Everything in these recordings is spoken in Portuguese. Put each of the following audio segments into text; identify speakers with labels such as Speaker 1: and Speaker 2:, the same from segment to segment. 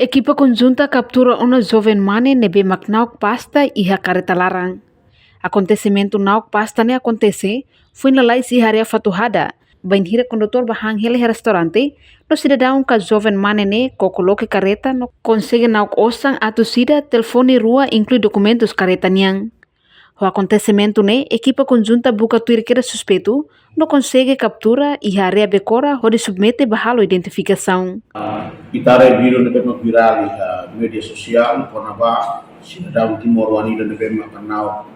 Speaker 1: Equipa conjunta captura uma jovem mãe nebe nauk pasta iha careta larang. Acontecimento nauk pasta ne acontece foi na lais iharia fatuhada. Banhira condutor bahang hele restaurante, no cidadão ka jovem mãe ne ko coloque careta no consegue nauk osang atu sida telefone rua inclui documentos careta niang. O acontecimento ne equipa conjunta buka tuir kira suspeito no consegue captura iharia becora onde submete bahalo identificação.
Speaker 2: Itare biro nebe viral di media sosial konaba cidadão Timor Wanida nebe makanau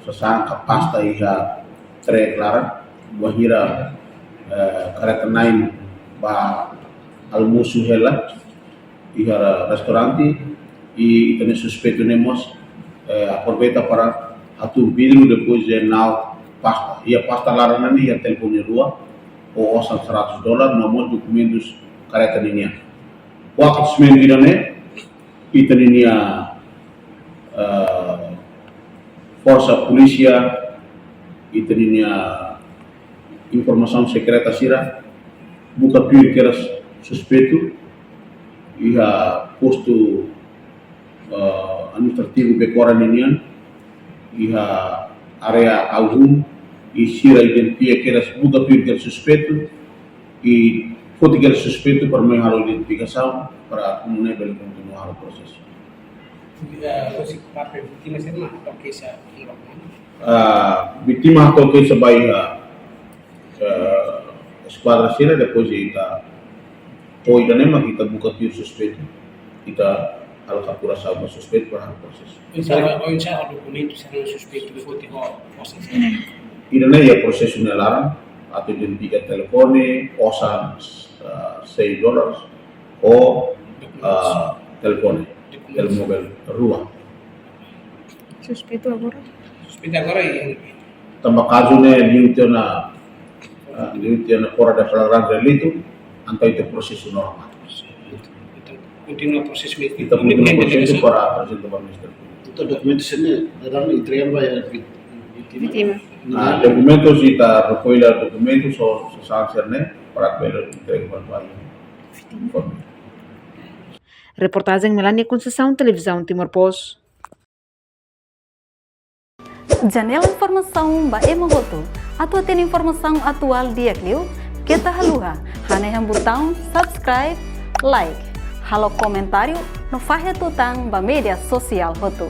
Speaker 2: sasangka pasta iha tre clara bahira kareta nain ba almusu hela iha restaurante e itane suspeito nemos aproveita para atu biru depois de nau pasta ia pasta larana ni ia telefone rua ou osam $100 nomor documentos careta ninia. Waktu seminggu ini kita ninia força polícia kita ninia informação secreta sira buka tuir keras suspeito iha posto administrativo bekora ninian iha area algum e sira identifica keras buka tuir keras suspeito e fotigal suspeito para menghalo identificação para comunidade beli continuar o processo. Vítima atau que sebaik esquadra sira depois kita poi dan emang kita buka tuir suspeito kita al captura salva suspeito para o processo.
Speaker 3: Insya documento será suspeito de fotigal proses.
Speaker 2: Irane ya prosesso nelaran atau identifica telefone osan $6 ou telefone telemóvel rua.
Speaker 1: Suspeito agora?
Speaker 3: Suspeito agora é
Speaker 2: Tambah caso ne liutena fora da flagrante delito, então itu prosesso normal.
Speaker 3: Continua proses
Speaker 2: Kita continua prosesso para apresentar ao Ministério Público.
Speaker 4: Então documentos ini dalam entregan vai
Speaker 1: Vítima.
Speaker 2: Documentos kita recolher documentos ou sancer ne para ver entrega para informe.
Speaker 1: Reportagem Melania Conceição, Televisão Timor-Post.
Speaker 5: Janela Informação Bae Mogoto. Atua tem informação atual dia Clio. Kita haluha. Haneham botão subscribe, like. Halo comentário no Fahia Tutang ba media sosial Hotu.